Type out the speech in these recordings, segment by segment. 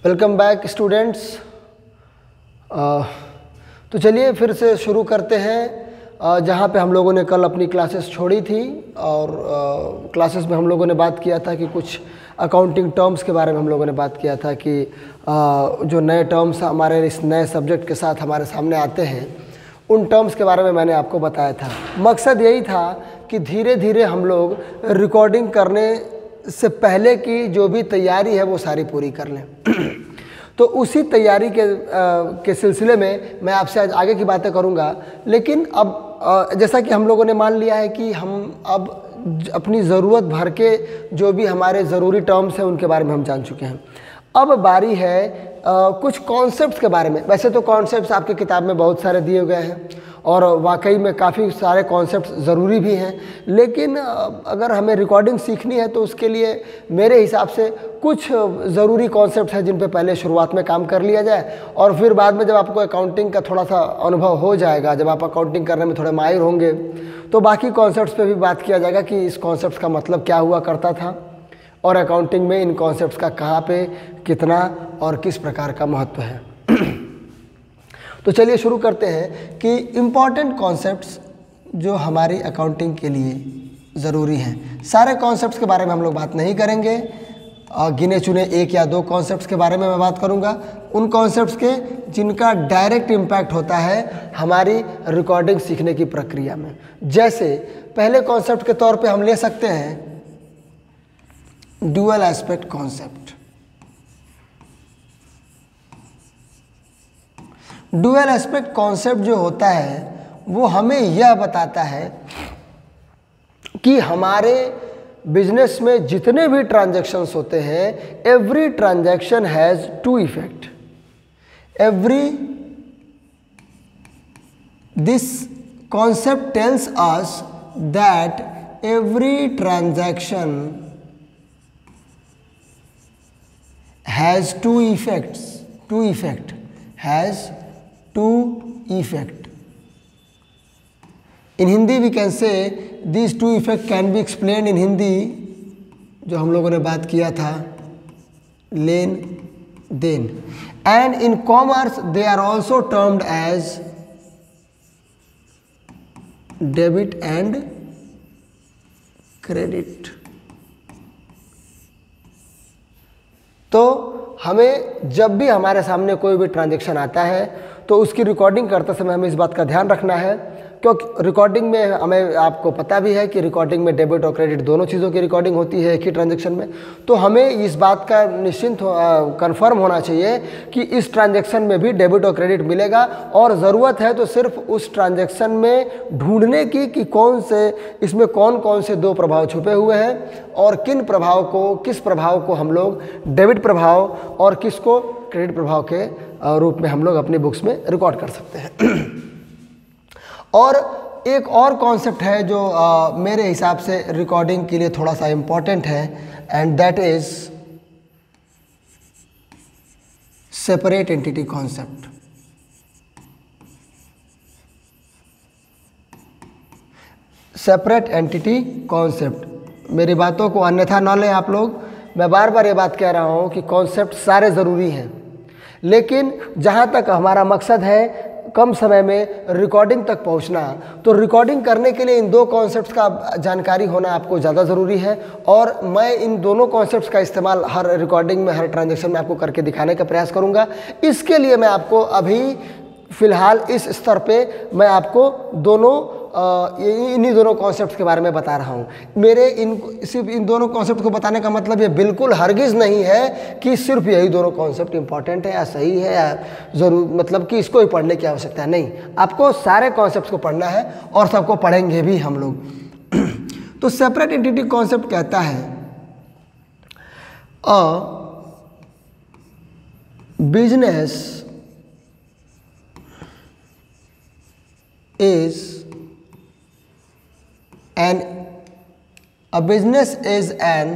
Welcome back students. तो चलिए फिर से शुरू करते हैं जहाँ पे हम लोगों ने कल अपनी क्लासेस छोड़ी थी। और क्लासेस में हम लोगों ने बात किया था कि कुछ अकाउंटिंग टर्म्स के बारे में हम लोगों ने बात किया था कि जो नए टर्म्स हमारे इस नए सब्जेक्ट के साथ हमारे सामने आते हैं उन टर्म्स के बारे में मैंने आपको बताया था। मकसद यही था कि धीरे धीरे हम लोग रिकॉर्डिंग करने से पहले की जो भी तैयारी है वो सारी पूरी कर लें। तो उसी तैयारी के सिलसिले में मैं आपसे आज आगे की बातें करूंगा। लेकिन अब जैसा कि हम लोगों ने मान लिया है कि हम अब अपनी ज़रूरत भर के जो भी हमारे ज़रूरी टर्म्स हैं उनके बारे में हम जान चुके हैं। अब बारी है कुछ कॉन्सेप्ट्स के बारे में। वैसे तो कॉन्सेप्ट्स आपके किताब में बहुत सारे दिए गए हैं और वाकई में काफ़ी सारे कॉन्सेप्ट्स ज़रूरी भी हैं, लेकिन अगर हमें रिकॉर्डिंग सीखनी है तो उसके लिए मेरे हिसाब से कुछ ज़रूरी कॉन्सेप्ट्स हैं जिन पे पहले शुरुआत में काम कर लिया जाए और फिर बाद में जब आपको अकाउंटिंग का थोड़ा सा अनुभव हो जाएगा, जब आप अकाउंटिंग करने में थोड़े माहिर होंगे तो बाकी कॉन्सेप्ट्स पे भी बात किया जाएगा कि इस कॉन्सेप्ट का मतलब क्या हुआ करता था और अकाउंटिंग में इन कॉन्सेप्ट्स का कहाँ पे कितना और किस प्रकार का महत्व है। तो चलिए शुरू करते हैं कि इम्पॉर्टेंट कॉन्सेप्ट्स जो हमारी अकाउंटिंग के लिए ज़रूरी हैं। सारे कॉन्सेप्ट्स के बारे में हम लोग बात नहीं करेंगे, गिने चुने एक या दो कॉन्सेप्ट्स के बारे में मैं बात करूंगा, उन कॉन्सेप्ट्स के जिनका डायरेक्ट इम्पैक्ट होता है हमारी रिकॉर्डिंग सीखने की प्रक्रिया में। जैसे पहले कॉन्सेप्ट के तौर पे हम ले सकते हैं dual aspect concept. Dual aspect concept जो होता है वो हमें यह बताता है कि हमारे बिजनेस में जितने भी ट्रांजैक्शंस होते हैं, every transaction has to effect. This concept tells us that every transaction has two effect. In Hindi we can say these two effect can be explained in Hindi, जो हम लोगों ने बात किया था लेन then, and in commerce they are also termed as debit and credit. तो हमें जब भी हमारे सामने कोई भी ट्रांजैक्शन आता है तो उसकी रिकॉर्डिंग करते समय हमें इस बात का ध्यान रखना है, क्योंकि रिकॉर्डिंग में हमें आपको पता भी है कि रिकॉर्डिंग में डेबिट और क्रेडिट दोनों चीज़ों की रिकॉर्डिंग होती है एक ही ट्रांजैक्शन में। तो हमें इस बात का निश्चिंत कंफर्म होना चाहिए कि इस ट्रांजैक्शन में भी डेबिट और क्रेडिट मिलेगा, और ज़रूरत है तो सिर्फ उस ट्रांजैक्शन में ढूंढने की कि इसमें कौन कौन से दो प्रभाव छुपे हुए हैं और किस प्रभाव को हम लोग डेबिट प्रभाव और किसको क्रेडिट प्रभाव के रूप में हम लोग अपनी बुक्स में रिकॉर्ड कर सकते हैं। और एक और कॉन्सेप्ट है जो मेरे हिसाब से रिकॉर्डिंग के लिए थोड़ा सा इम्पॉर्टेंट है, and that is separate entity concept. Separate entity concept, मेरी बातों को अन्यथा न लें आप लोग। मैं बार बार ये बात कह रहा हूँ कि कॉन्सेप्ट सारे ज़रूरी हैं, लेकिन जहाँ तक हमारा मकसद है कम समय में रिकॉर्डिंग तक पहुंचना, तो रिकॉर्डिंग करने के लिए इन दो कॉन्सेप्ट्स का जानकारी होना आपको ज़्यादा ज़रूरी है। और मैं इन दोनों कॉन्सेप्ट्स का इस्तेमाल हर रिकॉर्डिंग में, हर ट्रांजैक्शन में आपको करके दिखाने का प्रयास करूंगा। इसके लिए मैं आपको अभी फ़िलहाल इस स्तर पे मैं आपको इन्हीं दोनों कॉन्सेप्ट्स के बारे में बता रहा हूँ। सिर्फ इन दोनों कॉन्सेप्ट को बताने का मतलब ये बिल्कुल हरगिज़ नहीं है कि सिर्फ यही दोनों कॉन्सेप्ट इंपॉर्टेंट है या सही है या ज़रूर मतलब कि इसको ही पढ़ने की आवश्यकता है। नहीं, आपको सारे कॉन्सेप्ट्स को पढ़ना है और सबको पढ़ेंगे भी हम लोग। तो सेपरेट एंटिटी कॉन्सेप्ट कहता है business a business is an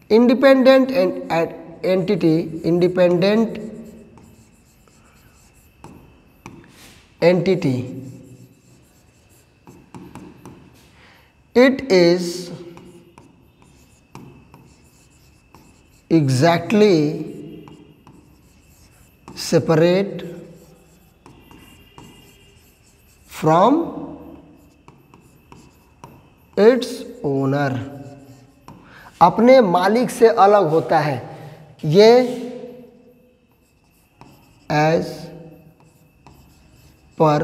independent entity. It is exactly separate from its owner, अपने मालिक से अलग होता है। ये as per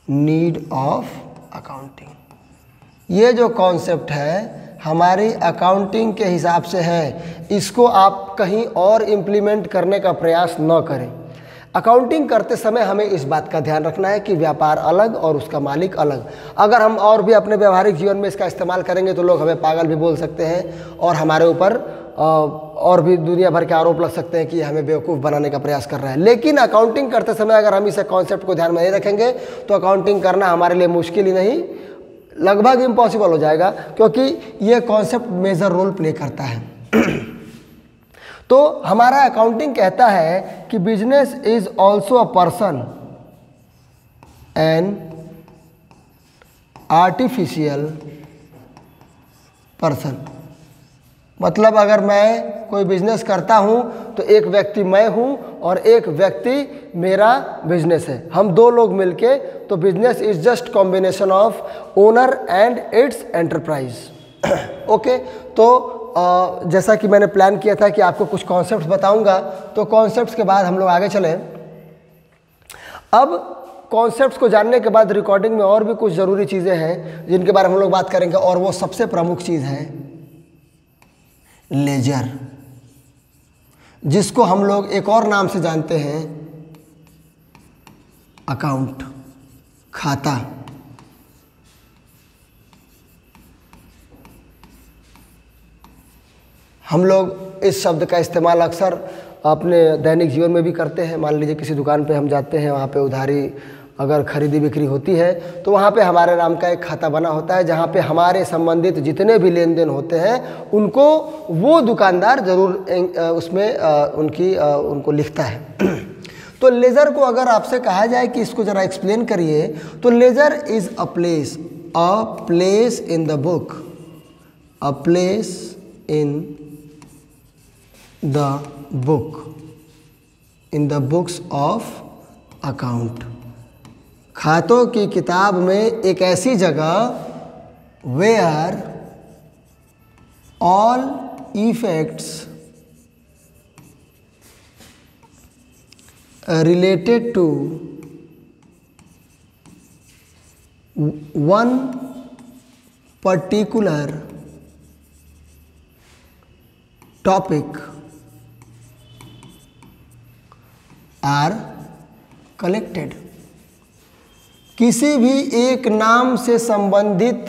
need of accounting, ये जो कॉन्सेप्ट है हमारी अकाउंटिंग के हिसाब से है, इसको आप कहीं और इम्प्लीमेंट करने का प्रयास न करें। अकाउंटिंग करते समय हमें इस बात का ध्यान रखना है कि व्यापार अलग और उसका मालिक अलग। अगर हम और भी अपने व्यवहारिक जीवन में इसका इस्तेमाल करेंगे तो लोग हमें पागल भी बोल सकते हैं और हमारे ऊपर और भी दुनिया भर के आरोप लग सकते हैं कि हमें बेवकूफ़ बनाने का प्रयास कर रहा है। लेकिन अकाउंटिंग करते समय अगर हम इस कॉन्सेप्ट को ध्यान में नहीं रखेंगे तो अकाउंटिंग करना हमारे लिए मुश्किल ही नहीं, लगभग इम्पॉसिबल हो जाएगा, क्योंकि ये कॉन्सेप्ट मेजर रोल प्ले करता है। तो हमारा अकाउंटिंग कहता है कि business is also a person an artificial person. मतलब अगर मैं कोई बिजनेस करता हूँ तो एक व्यक्ति मैं हूँ और एक व्यक्ति मेरा बिजनेस है, हम दो लोग मिलके, तो business is just combination of owner and it's enterprise. Okay, तो जैसा कि मैंने प्लान किया था कि आपको कुछ कॉन्सेप्ट्स बताऊंगा, तो कॉन्सेप्ट्स के बाद हम लोग आगे चलें। अब कॉन्सेप्ट्स को जानने के बाद रिकॉर्डिंग में और भी कुछ ज़रूरी चीज़ें हैं जिनके बारे में हम लोग बात करेंगे, और वो सबसे प्रमुख चीज़ है लेजर, जिसको हम लोग एक और नाम से जानते हैं अकाउंट, खाता। हम लोग इस शब्द का इस्तेमाल अक्सर अपने दैनिक जीवन में भी करते हैं। मान लीजिए किसी दुकान पे हम जाते हैं, वहाँ पे उधारी अगर खरीदी बिक्री होती है तो वहाँ पे हमारे नाम का एक खाता बना होता है, जहाँ पे हमारे संबंधित जितने भी लेन देन होते हैं उनको वो दुकानदार ज़रूर उसमें उनको लिखता है। तो लेजर को अगर आपसे कहा जाए कि इसको ज़रा एक्सप्लेन करिए, तो ledger is a place in the book, a place in the books of account, खातों की किताब में एक ऐसी जगह where all effects related to one particular topic are collected. किसी भी एक नाम से संबंधित,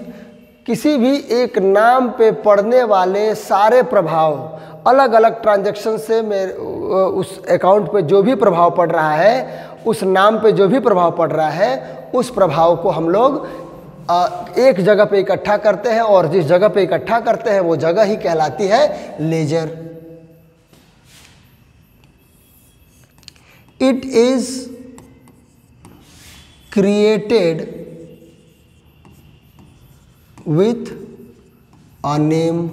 किसी भी एक नाम पे पड़ने वाले सारे प्रभाव, अलग अलग ट्रांजैक्शन से उस अकाउंट पे जो भी प्रभाव पड़ रहा है, उस नाम पे जो भी प्रभाव पड़ रहा है, उस प्रभाव को हम लोग एक जगह पे इकट्ठा करते हैं, और जिस जगह पे इकट्ठा करते हैं वो जगह ही कहलाती है ledger. It is created with a name।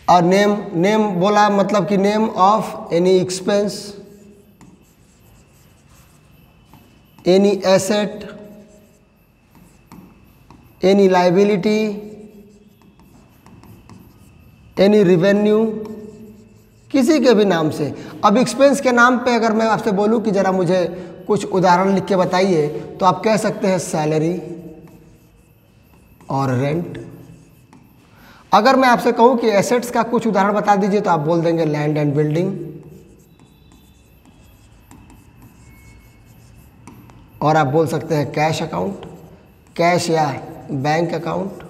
Name बोला मतलब कि name of any expense, any asset, any liability, any revenue, किसी के भी नाम से। अब एक्सपेंस के नाम पे अगर मैं आपसे बोलूं कि ज़रा मुझे कुछ उदाहरण लिख के बताइए, तो आप कह सकते हैं सैलरी और रेंट। अगर मैं आपसे कहूं कि एसेट्स का कुछ उदाहरण बता दीजिए, तो आप बोल देंगे लैंड एंड बिल्डिंग। और आप बोल सकते हैं कैश अकाउंट, कैश या बैंक अकाउंट।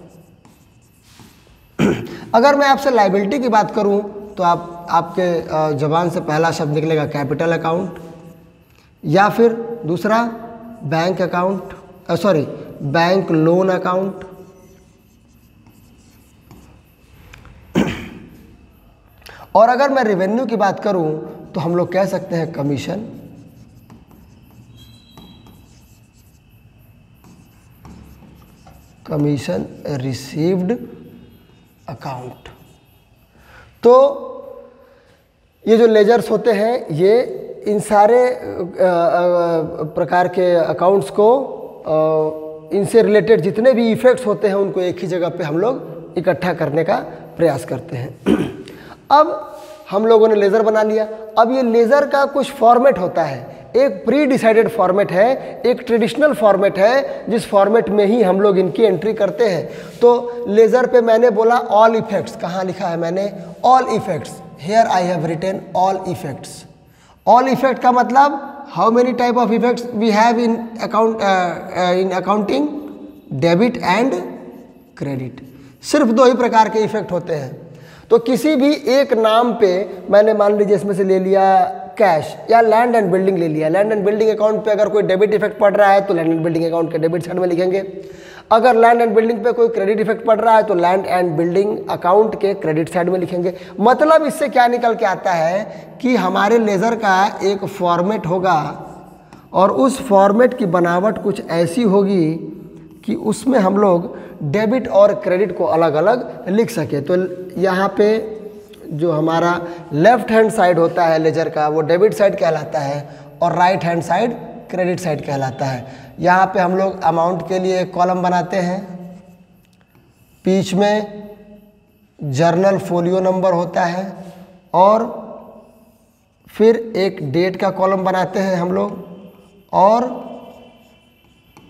अगर मैं आपसे लाइबिलिटी की बात करूं, तो आपके ज़बान से पहला शब्द निकलेगा कैपिटल अकाउंट, या फिर दूसरा bank account, bank loan account. और अगर मैं रेवेन्यू की बात करूं, तो हम लोग कह सकते हैं कमीशन, रिसीव्ड अकाउंट। तो ये जो लेजर्स होते हैं ये इन सारे प्रकार के अकाउंट्स को इनसे रिलेटेड जितने भी इफ़ेक्ट्स होते हैं उनको एक ही जगह पे हम लोग इकट्ठा करने का प्रयास करते हैं। अब हम लोगों ने लेज़र बना लिया। अब ये लेज़र का कुछ फॉर्मेट होता है, एक प्री डिसाइडेड फॉर्मेट है, एक ट्रेडिशनल फॉर्मेट है, जिस फॉर्मेट में ही हम लोग इनकी एंट्री करते हैं। तो लेज़र पे मैंने बोला ऑल इफेक्ट्स, कहाँ लिखा है मैंने all effects, here I have written all effects. All effect का मतलब how many type of effects we have in accounting, debit and credit. सिर्फ 2 ही प्रकार के इफेक्ट होते हैं। तो किसी भी एक नाम पे मैंने मान लीजिए इसमें से ले लिया कैश या लैंड एंड बिल्डिंग ले लिया। लैंड एंड बिल्डिंग अकाउंट पे अगर कोई डेबिट इफेक्ट पड़ रहा है तो लैंड एंड बिल्डिंग अकाउंट के डेबिट साइड में लिखेंगे। अगर लैंड एंड बिल्डिंग पे कोई क्रेडिट इफेक्ट पड़ रहा है तो लैंड एंड बिल्डिंग अकाउंट के क्रेडिट साइड में लिखेंगे। मतलब इससे क्या निकल के आता है कि हमारे लेज़र का एक फॉर्मेट होगा और उस फॉर्मेट की बनावट कुछ ऐसी होगी कि उसमें हम लोग डेबिट और क्रेडिट को अलग अलग लिख सके। तो यहाँ पे जो हमारा लेफ्ट हैंड साइड होता है लेजर का वो डेबिट साइड कहलाता है और right hand side credit side कहलाता है। यहाँ पे हम लोग अमाउंट के लिए एक कॉलम बनाते हैं, बीच में जर्नल फोलियो नंबर होता है और फिर एक डेट का कॉलम बनाते हैं हम लोग और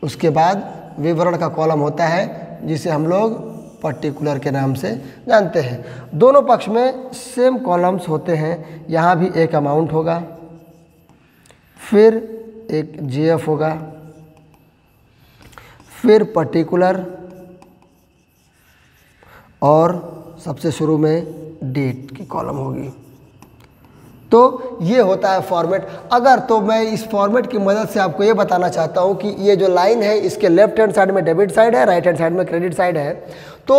उसके बाद विवरण का कॉलम होता है जिसे हम लोग पर्टिकुलर के नाम से जानते हैं। दोनों पक्ष में सेम कॉलम्स होते हैं। यहाँ भी एक अमाउंट होगा, फिर एक जीएफ होगा, फिर पर्टिकुलर और सबसे शुरू में डेट की कॉलम होगी। तो ये होता है फॉर्मेट। अगर तो मैं इस फॉर्मेट की मदद से आपको ये बताना चाहता हूँ कि ये जो लाइन है इसके लेफ्ट हैंड साइड में डेबिट साइड है, राइट हैंड साइड में क्रेडिट साइड है। तो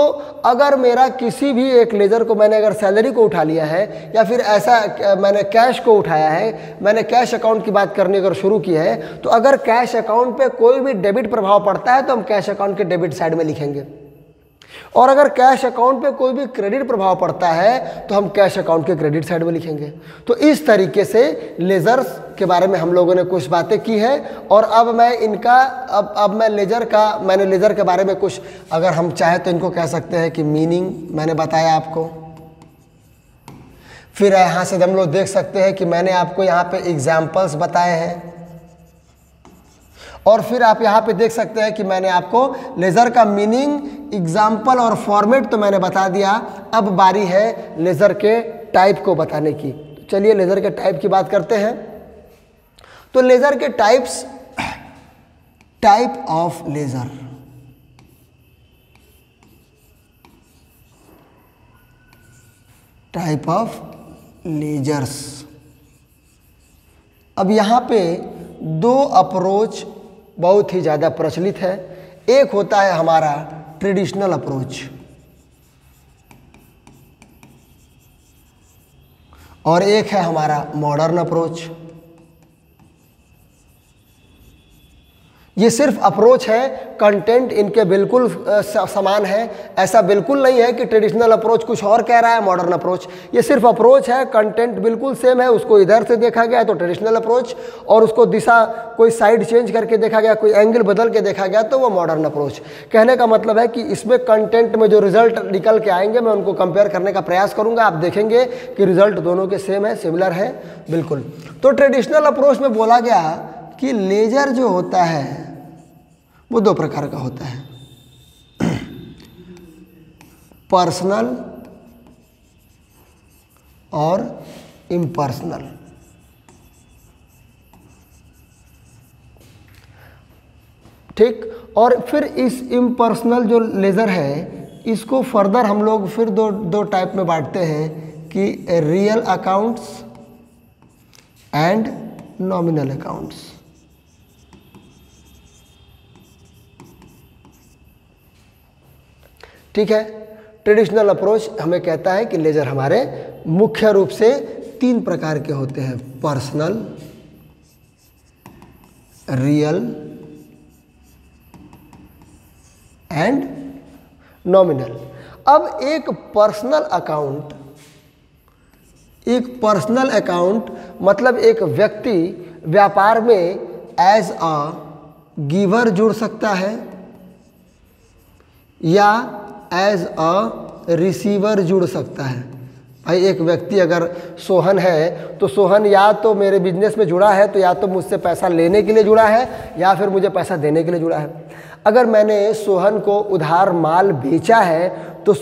अगर मेरा किसी भी एक लेजर को मैंने अगर सैलरी को उठा लिया है या फिर ऐसा मैंने कैश को उठाया है, मैंने कैश अकाउंट की बात करनी अगर शुरू की है, तो अगर कैश अकाउंट पे कोई भी डेबिट प्रभाव पड़ता है तो हम कैश अकाउंट के डेबिट साइड में लिखेंगे और अगर कैश अकाउंट पे कोई भी क्रेडिट प्रभाव पड़ता है तो हम कैश अकाउंट के क्रेडिट साइड में लिखेंगे। तो इस तरीके से लेजर्स के बारे में हम लोगों ने कुछ बातें की है और अब मैं इनका अब मैं मैंने लेजर के बारे में कुछ अगर हम चाहें तो इनको कह सकते हैं कि मीनिंग मैंने बताया आपको। फिर यहाँ से हम लोग देख सकते हैं कि मैंने आपको यहाँ पे एग्जाम्पल्स बताए हैं और फिर आप यहाँ पे देख सकते हैं कि मैंने आपको लेज़र का मीनिंग, एग्जाम्पल और फॉर्मेट तो मैंने बता दिया। अब बारी है लेज़र के टाइप को बताने की। तो चलिए लेज़र के टाइप की बात करते हैं। तो लेज़र के types, type of ledger, type of ledgers. अब यहाँ पे 2 अप्रोच बहुत ही ज़्यादा प्रचलित है। एक होता है हमारा ट्रेडिशनल अप्रोच और एक है हमारा मॉडर्न अप्रोच। ये सिर्फ अप्रोच है, कंटेंट इनके बिल्कुल समान है। ऐसा बिल्कुल नहीं है कि ट्रेडिशनल अप्रोच कुछ और कह रहा है मॉडर्न अप्रोच। ये सिर्फ अप्रोच है, कंटेंट बिल्कुल सेम है। उसको इधर से देखा गया तो ट्रेडिशनल अप्रोच और उसको दिशा कोई साइड चेंज करके देखा गया, कोई एंगल बदल के देखा गया तो वो मॉडर्न अप्रोच। कहने का मतलब है कि इसमें कंटेंट में जो रिजल्ट निकल के आएंगे मैं उनको कंपेयर करने का प्रयास करूँगा। आप देखेंगे कि रिजल्ट दोनों के सेम है, सिमिलर है बिल्कुल। तो ट्रेडिशनल अप्रोच में बोला गया कि लेजर जो होता है वो 2 प्रकार का होता है, पर्सनल और इम्पर्सनल। ठीक, और फिर इस इम्पर्सनल जो लेजर है इसको फर्दर हम लोग फिर दो टाइप में बांटते हैं कि real accounts and nominal accounts. ठीक है, ट्रेडिशनल अप्रोच हमें कहता है कि लेजर हमारे मुख्य रूप से 3 प्रकार के होते हैं, पर्सनल, रियल एंड नॉमिनल। अब एक पर्सनल अकाउंट एक पर्सनल अकाउंट मतलब एक व्यक्ति व्यापार में एज अ गिवर जुड़ सकता है या एज अ रिसीवर जुड़ सकता है। भाई एक व्यक्ति अगर सोहन है तो सोहन या तो मेरे बिजनेस में जुड़ा है तो या तो मुझसे पैसा लेने के लिए जुड़ा है या फिर मुझे पैसा देने के लिए जुड़ा है। अगर मैंने सोहन को उधार माल बेचा है तो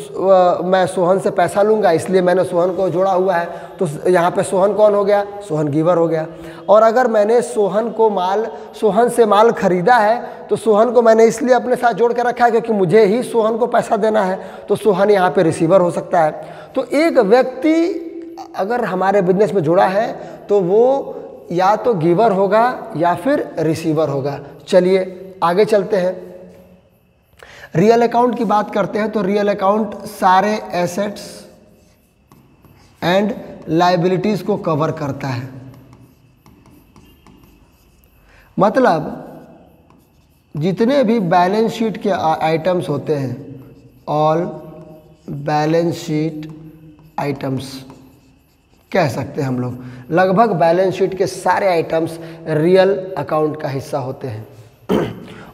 मैं सोहन से पैसा लूँगा, इसलिए मैंने सोहन को जोड़ा हुआ है। तो यहाँ पे सोहन कौन हो गया? सोहन गिवर हो गया। और अगर मैंने सोहन से माल खरीदा है तो सोहन को मैंने इसलिए अपने साथ जोड़ कर रखा है क्योंकि मुझे ही सोहन को पैसा देना है, तो सोहन यहाँ पे रिसीवर हो सकता है। तो एक व्यक्ति अगर हमारे बिजनेस में जुड़ा है तो वो या तो गिवर होगा या फिर रिसीवर होगा। चलिए आगे चलते हैं, रियल अकाउंट की बात करते हैं। तो रियल अकाउंट सारे एसेट्स एंड लायबिलिटीज को कवर करता है। मतलब जितने भी बैलेंस शीट के आइटम्स होते हैं, ऑल बैलेंस शीट आइटम्स कह सकते हैं हम लोग, लगभग बैलेंस शीट के सारे आइटम्स रियल अकाउंट का हिस्सा होते हैं।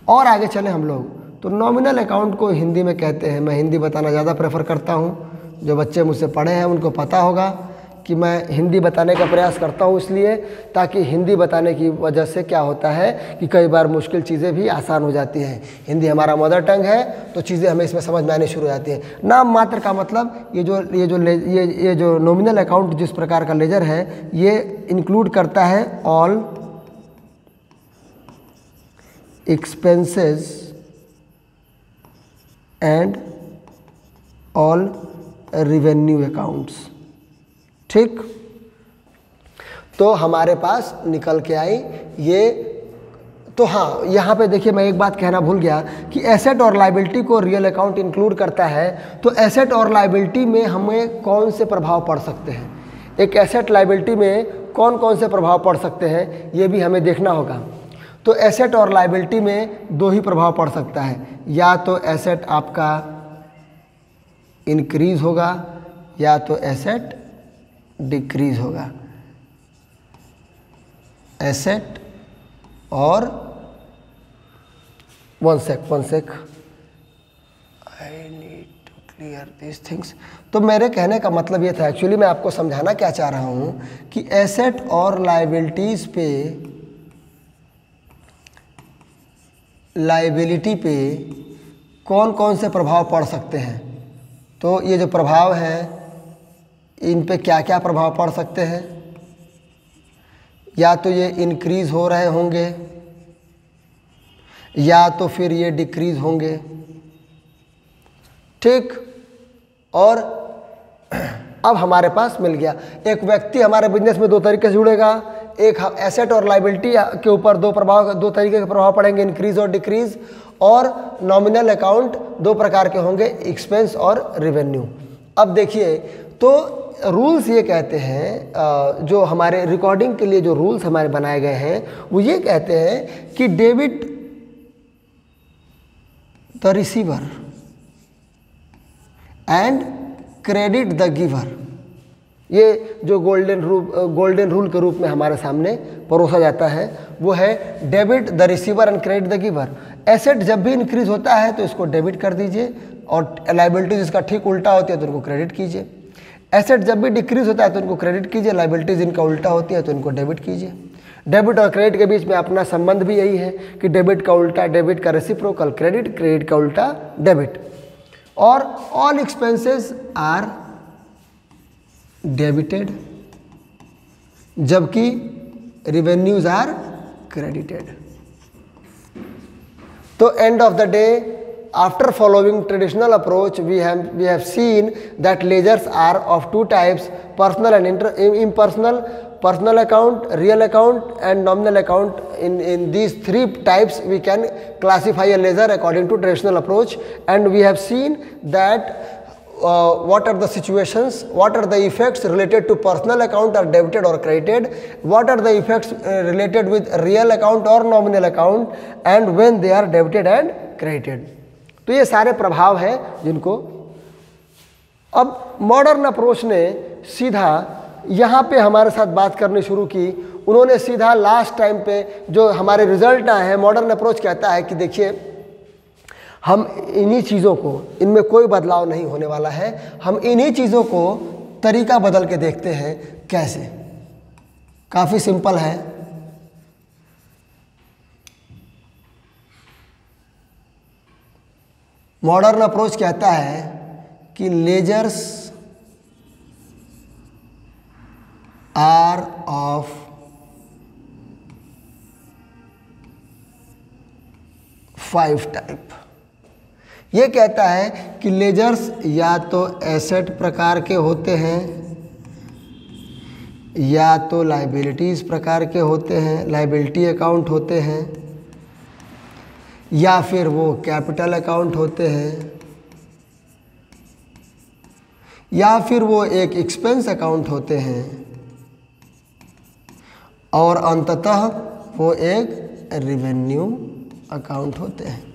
और आगे चले हम लोग तो नॉमिनल अकाउंट को हिंदी में कहते हैं। मैं हिंदी बताना ज़्यादा प्रेफर करता हूँ। जो बच्चे मुझसे पढ़े हैं उनको पता होगा कि मैं हिंदी बताने का प्रयास करता हूँ, इसलिए ताकि हिंदी बताने की वजह से क्या होता है कि कई बार मुश्किल चीज़ें भी आसान हो जाती हैं। हिंदी हमारा मदर टंग है तो चीज़ें हमें इसमें समझ में आनी शुरू हो जाती हैं। नाम मात्र का मतलब ये जो नॉमिनल अकाउंट जिस प्रकार का लेजर है ये इंक्लूड करता है all expenses and all revenue accounts. ठीक, तो हमारे पास निकल के आई ये। तो हाँ, यहाँ पे देखिए मैं एक बात कहना भूल गया कि एसेट और लायबिलिटी को रियल अकाउंट इंक्लूड करता है। तो एसेट और लायबिलिटी में हमें कौन से प्रभाव पड़ सकते हैं, एक एसेट लायबिलिटी में कौन कौन से प्रभाव पड़ सकते हैं ये भी हमें देखना होगा। तो एसेट और लायबिलिटी में दो ही प्रभाव पड़ सकता है, या तो एसेट आपका इंक्रीज होगा या तो एसेट डिक्रीज होगा। एसेट और one sec I need to clear this things. तो मेरे कहने का मतलब ये था, एक्चुअली मैं आपको समझाना क्या चाह रहा हूँ कि एसेट और लायबिलिटी पे कौन कौन से प्रभाव पड़ सकते हैं। तो ये जो प्रभाव हैं इन पे क्या क्या प्रभाव पड़ सकते हैं, या तो ये इंक्रीज हो रहे होंगे या तो फिर ये डिक्रीज होंगे। ठीक, और अब हमारे पास मिल गया, एक व्यक्ति हमारे बिजनेस में दो तरीके से जुड़ेगा। एक एसेट और लायबिलिटी के ऊपर दो तरीके के प्रभाव पड़ेंगे, इंक्रीज और डिक्रीज। और नॉमिनल अकाउंट दो प्रकार के होंगे, एक्सपेंस और रेवेन्यू। अब देखिए, तो रूल्स ये कहते हैं, जो हमारे रिकॉर्डिंग के लिए जो रूल्स हमारे बनाए गए हैं वो ये कहते हैं कि debit the receiver and credit the giver. ये जो गोल्डन रूल के रूप में हमारे सामने परोसा जाता है वो है debit the receiver and credit the giver. Asset जब भी इंक्रीज होता है तो इसको डेबिट कर दीजिए, और लायबिलिटीज इसका ठीक उल्टा होती है तो उनको क्रेडिट कीजिए। एसेट जब भी डिक्रीज होता है तो इनको क्रेडिट कीजिए, लायबिलिटीज इनका उल्टा होती है तो इनको डेबिट कीजिए। डेबिट और क्रेडिट के बीच में अपना संबंध भी यही है कि डेबिट का उल्टा डेबिट का रेसिप्रोकल क्रेडिट, क्रेडिट का उल्टा डेबिट। और ऑल एक्सपेंसेस आर डेबिटेड जबकि रेवेन्यूज आर क्रेडिटेड। तो end of the day, after following traditional approach, we have seen that ledgers are of two types, personal and impersonal. Personal account, real account and nominal account. In these three types we can classify a ledger according to traditional approach, and we have seen that what are the situations, what are the effects related to personal account are debited or credited, what are the effects related with real account or nominal account, and when they are debited and credited. तो ये सारे प्रभाव हैं जिनको अब modern approach ने सीधा यहाँ पे हमारे साथ बात करनी शुरू की। उन्होंने सीधा लास्ट टाइम पे जो हमारे रिजल्ट आए हैं, मॉडर्न अप्रोच कहता है कि देखिए हम इन्हीं चीज़ों को, इनमें कोई बदलाव नहीं होने वाला है, हम इन्हीं चीज़ों को तरीका बदल के देखते हैं कैसे। काफ़ी सिंपल है। मॉडर्न अप्रोच कहता है कि लेजर्स आर ऑफ 5 टाइप। ये कहता है कि लेजर्स या तो एसेट प्रकार के होते हैं, या तो लाइबिलिटीज़ प्रकार के होते हैं, लाइबिलिटी अकाउंट होते हैं, या फिर वो कैपिटल अकाउंट होते हैं, या फिर वो एक एक्सपेंस अकाउंट होते हैं, और अंततः वो एक रेवेन्यू अकाउंट होते हैं।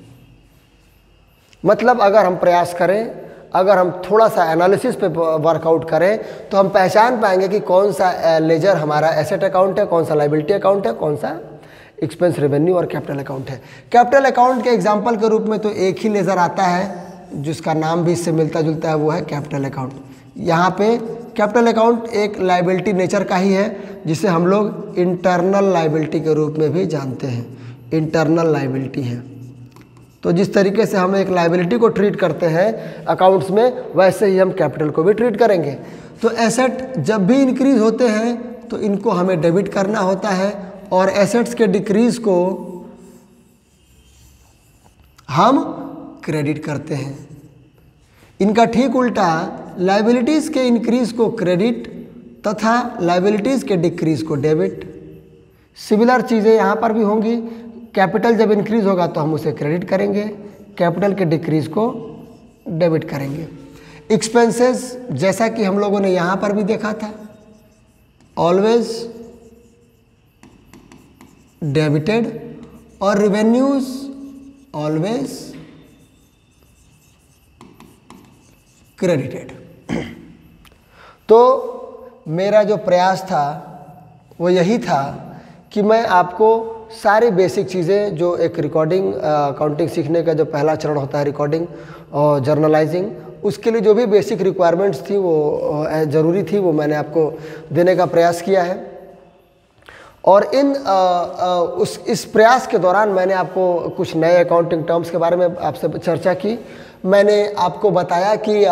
मतलब अगर हम प्रयास करें, अगर हम थोड़ा सा एनालिसिस पे वर्कआउट करें तो हम पहचान पाएंगे कि कौन सा लेजर हमारा एसेट अकाउंट है, कौन सा लाइबिलिटी अकाउंट है, कौन सा एक्सपेंस रेवेन्यू और कैपिटल अकाउंट है। कैपिटल अकाउंट के एग्जांपल के रूप में तो एक ही लेजर आता है जिसका नाम भी इससे मिलता जुलता है, वो है कैपिटल अकाउंट। यहाँ पे कैपिटल अकाउंट एक लाइबिलिटी नेचर का ही है जिसे हम लोग इंटरनल लाइबिलिटी के रूप में भी जानते हैं। इंटरनल लाइबिलिटी है तो जिस तरीके से हम एक लाइबिलिटी को ट्रीट करते हैं अकाउंट्स में, वैसे ही हम कैपिटल को भी ट्रीट करेंगे। तो एसेट जब भी इंक्रीज होते हैं तो इनको हमें डेबिट करना होता है, और एसेट्स के डिक्रीज को हम क्रेडिट करते हैं। इनका ठीक उल्टा लाइबिलिटीज़ के इंक्रीज को क्रेडिट तथा लाइबिलिटीज़ के डिक्रीज को डेबिट। सिमिलर चीज़ें यहाँ पर भी होंगी। कैपिटल जब इंक्रीज होगा तो हम उसे क्रेडिट kरेंगे, कैपिटल के डिक्रीज को डेबिट करेंगे। एक्सपेंसेस जैसा कि हम लोगों ने यहाँ पर भी देखा था, ऑलवेज डेबिटेड, और रेवेन्यूज ऑलवेज क्रेडिटेड। तो मेरा जो प्रयास था वो यही था कि मैं आपको सारी बेसिक चीज़ें जो एक रिकॉर्डिंग अकाउंटिंग सीखने का जो पहला चरण होता है रिकॉर्डिंग और जर्नलाइजिंग, उसके लिए जो भी बेसिक रिक्वायरमेंट्स थी वो ज़रूरी थी, वो मैंने आपको देने का प्रयास किया है। और इस प्रयास के दौरान मैंने आपको कुछ नए अकाउंटिंग टर्म्स के बारे में आपसे चर्चा की। मैंने आपको बताया कि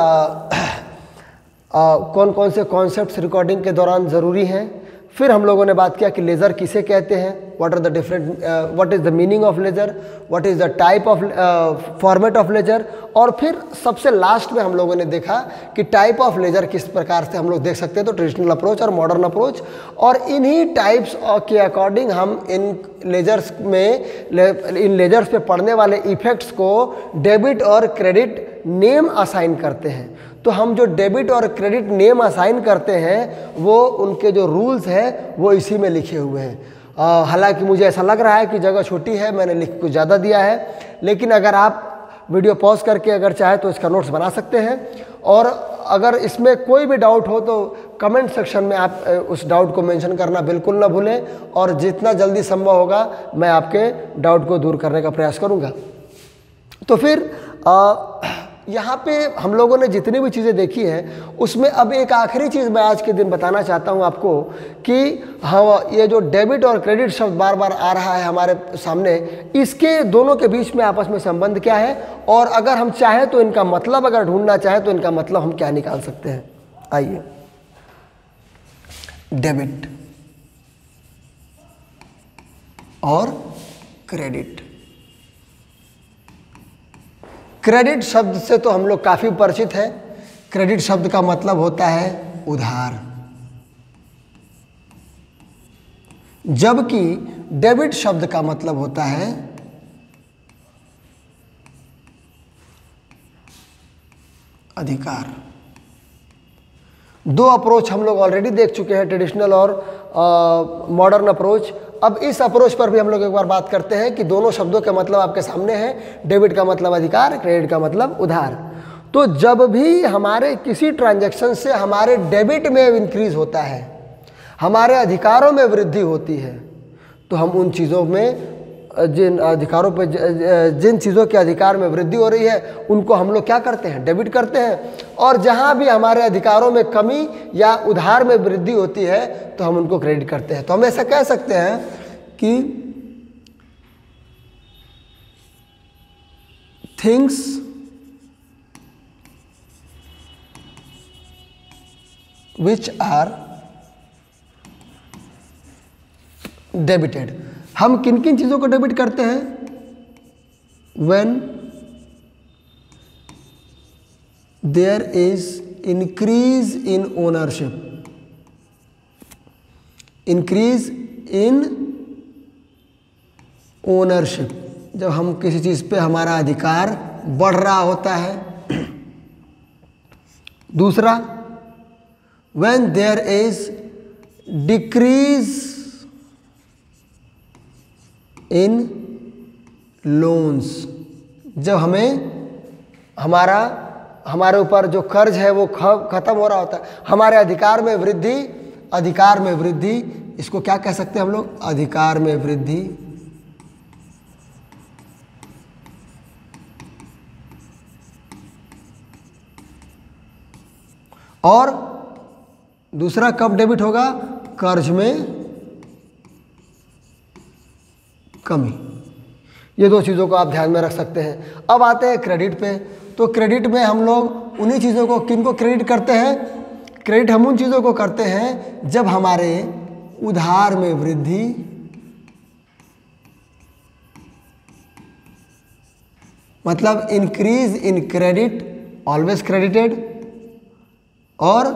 कौन कौन से कॉन्सेप्ट्स रिकॉर्डिंग के दौरान ज़रूरी हैं। फिर हम लोगों ने बात किया कि लेज़र किसे कहते हैं, what are the different, what is the meaning of ledger, what is the type of format of ledger. और फिर सबसे लास्ट में हम लोगों ने देखा कि टाइप ऑफ लेज़र किस प्रकार से हम लोग देख सकते हैं, तो ट्रेडिशनल अप्रोच और मॉडर्न अप्रोच। और इन्हीं टाइप्स के अकॉर्डिंग हम इन लेज़र्स पे पड़ने वाले इफ़ेक्ट्स को डेबिट और क्रेडिट नेम असाइन करते हैं। तो हम जो डेबिट और क्रेडिट नेम असाइन करते हैं वो उनके जो रूल्स हैं वो इसी में लिखे हुए हैं। हालांकि मुझे ऐसा लग रहा है कि जगह छोटी है, मैंने लिख कुछ ज़्यादा दिया है, लेकिन अगर आप वीडियो पॉज करके अगर चाहे तो इसका नोट्स बना सकते हैं। और अगर इसमें कोई भी डाउट हो तो कमेंट सेक्शन में आप उस डाउट को मेंशन करना बिल्कुल ना भूलें, और जितना जल्दी संभव होगा मैं आपके डाउट को दूर करने का प्रयास करूँगा। तो फिर यहाँ पे हम लोगों ने जितनी भी चीज़ें देखी हैं उसमें अब एक आखिरी चीज़ मैं आज के दिन बताना चाहता हूँ आपको कि हाँ, ये जो डेबिट और क्रेडिट शब्द बार बार आ रहा है हमारे सामने, इसके दोनों के बीच में आपस में संबंध क्या है, और अगर हम चाहें तो इनका मतलब अगर ढूंढना चाहें तो इनका मतलब हम क्या निकाल सकते हैं। आइए, डेबिट और क्रेडिट। क्रेडिट शब्द से तो हम लोग काफ़ी परिचित हैं। क्रेडिट शब्द का मतलब होता है उधार, जबकि डेबिट शब्द का मतलब होता है अधिकार। दो अप्रोच हम लोग ऑलरेडी देख चुके हैं, ट्रेडिशनल और मॉडर्न अप्रोच। अब इस अप्रोच पर भी हम लोग एक बार बात करते हैं कि दोनों शब्दों के मतलब आपके सामने हैं। डेबिट का मतलब अधिकार, क्रेडिट का मतलब उधार। तो जब भी हमारे किसी ट्रांजैक्शन से हमारे डेबिट में इंक्रीज होता है हमारे अधिकारों में वृद्धि होती है तो हम उन चीज़ों में जिन चीज़ों के अधिकार में वृद्धि हो रही है उनको हम लोग क्या करते हैं, डेबिट करते हैं। और जहाँ भी हमारे अधिकारों में कमी या उधार में वृद्धि होती है तो हम उनको क्रेडिट करते हैं। तो हम ऐसा कह सकते हैं कि थिंग्स विच आर डेबिटेड, हम किन किन चीज़ों को डेबिट करते हैं, when there is increase in ownership, increase in ownership, जब हम किसी चीज़ पे हमारा अधिकार बढ़ रहा होता है। दूसरा, when there is decrease in loans, जब हमारे ऊपर जो कर्ज है वो खत्म हो रहा होता है, हमारे अधिकार में वृद्धि, इसको क्या कह सकते हैं हम लोग, अधिकार में वृद्धि। और दूसरा कब डेबिट होगा, कर्ज में कमी। ये दो चीज़ों को आप ध्यान में रख सकते हैं। अब आते हैं क्रेडिट पे। तो क्रेडिट में हम लोग उन्हीं चीज़ों को, किन को क्रेडिट करते हैं, क्रेडिट हम उन चीज़ों को करते हैं जब हमारे उधार में वृद्धि, मतलब increase in credit, always credited, और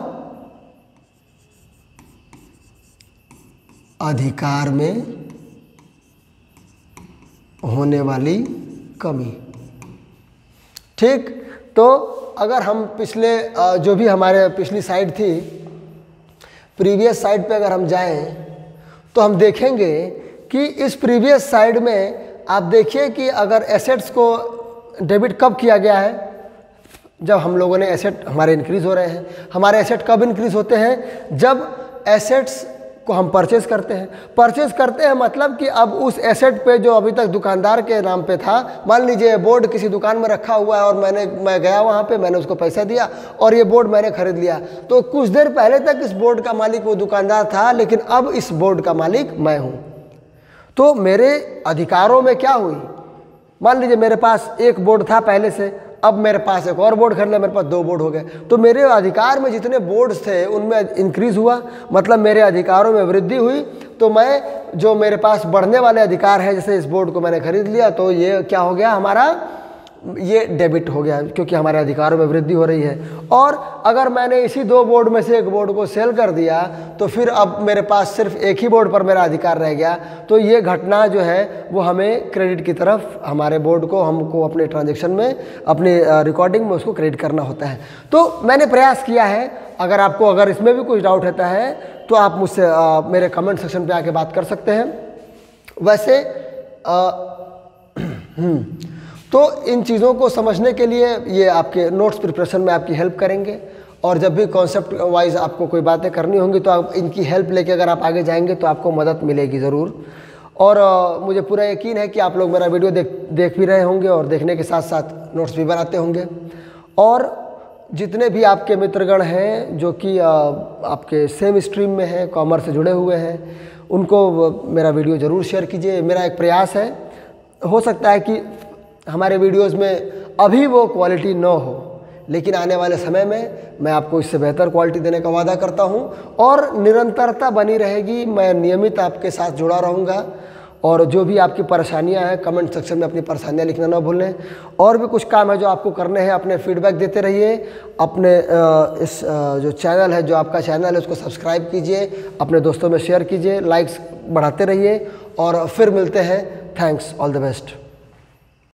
अधिकार में होने वाली कमी। ठीक, तो अगर हम पिछले जो भी हमारे पिछली साइड थी, प्रीवियस साइड पे अगर हम जाएं तो हम देखेंगे कि इस प्रीवियस साइड में आप देखिए कि अगर एसेट्स को डेबिट कब किया गया है, जब हम लोगों ने एसेट हमारे इंक्रीज़ हो रहे हैं। हमारे एसेट कब इंक्रीज़ होते हैं, जब एसेट्स को हम परचेज़ करते हैं। परचेज़ करते हैं मतलब कि अब उस एसेट पे जो अभी तक दुकानदार के नाम पे था, मान लीजिए बोर्ड किसी दुकान में रखा हुआ है और मैं गया वहाँ पे, मैंने उसको पैसा दिया और ये बोर्ड मैंने खरीद लिया। तो कुछ देर पहले तक इस बोर्ड का मालिक वो दुकानदार था, लेकिन अब इस बोर्ड का मालिक मैं हूँ। तो मेरे अधिकारों में क्या हुई, मान लीजिए मेरे पास एक बोर्ड था पहले से, अब मेरे पास एक और बोर्ड खरीद लिया, मेरे पास 2 बोर्ड हो गए। तो मेरे अधिकार में जितने बोर्ड्स थे उनमें इंक्रीज़ हुआ, मतलब मेरे अधिकारों में वृद्धि हुई। तो मैं जो मेरे पास बढ़ने वाले अधिकार है, जैसे इस बोर्ड को मैंने खरीद लिया, तो ये क्या हो गया, हमारा ये डेबिट हो गया, क्योंकि हमारे अधिकारों में वृद्धि हो रही है। और अगर मैंने इसी 2 बोर्ड में से एक बोर्ड को सेल कर दिया तो फिर अब मेरे पास सिर्फ एक ही बोर्ड पर मेरा अधिकार रह गया। तो ये घटना जो है वो हमें क्रेडिट की तरफ, हमारे बोर्ड को हमको अपने ट्रांजैक्शन में, अपने रिकॉर्डिंग में उसको क्रेडिट करना होता है। तो मैंने प्रयास किया है, अगर इसमें भी कुछ डाउट रहता है तो आप मुझसे मेरे कमेंट सेक्शन पे आके बात कर सकते हैं। वैसे तो इन चीज़ों को समझने के लिए ये आपके नोट्स प्रिपरेशन में आपकी हेल्प करेंगे, और जब भी कॉन्सेप्ट वाइज आपको कोई बातें करनी होंगी तो आप इनकी हेल्प लेके अगर आप आगे जाएंगे तो आपको मदद मिलेगी ज़रूर। और मुझे पूरा यकीन है कि आप लोग मेरा वीडियो देख भी रहे होंगे और देखने के साथ साथ नोट्स भी बनाते होंगे। और जितने भी आपके मित्रगण हैं जो कि आपके सेम स्ट्रीम में हैं, कॉमर्स से जुड़े हुए हैं, उनको मेरा वीडियो ज़रूर शेयर कीजिए। मेरा एक प्रयास है, हो सकता है कि हमारे वीडियोस में अभी वो क्वालिटी न हो, लेकिन आने वाले समय में मैं आपको इससे बेहतर क्वालिटी देने का वादा करता हूं, और निरंतरता बनी रहेगी। मैं नियमित आपके साथ जुड़ा रहूंगा, और जो भी आपकी परेशानियां हैं कमेंट सेक्शन में अपनी परेशानियां लिखना ना भूलें। और भी कुछ काम है जो आपको करने हैं, अपने फीडबैक देते रहिए। अपने इस जो चैनल है, जो आपका चैनल है, उसको सब्सक्राइब कीजिए, अपने दोस्तों में शेयर कीजिए, लाइक्स बढ़ाते रहिए, और फिर मिलते हैं। Thanks, all the best.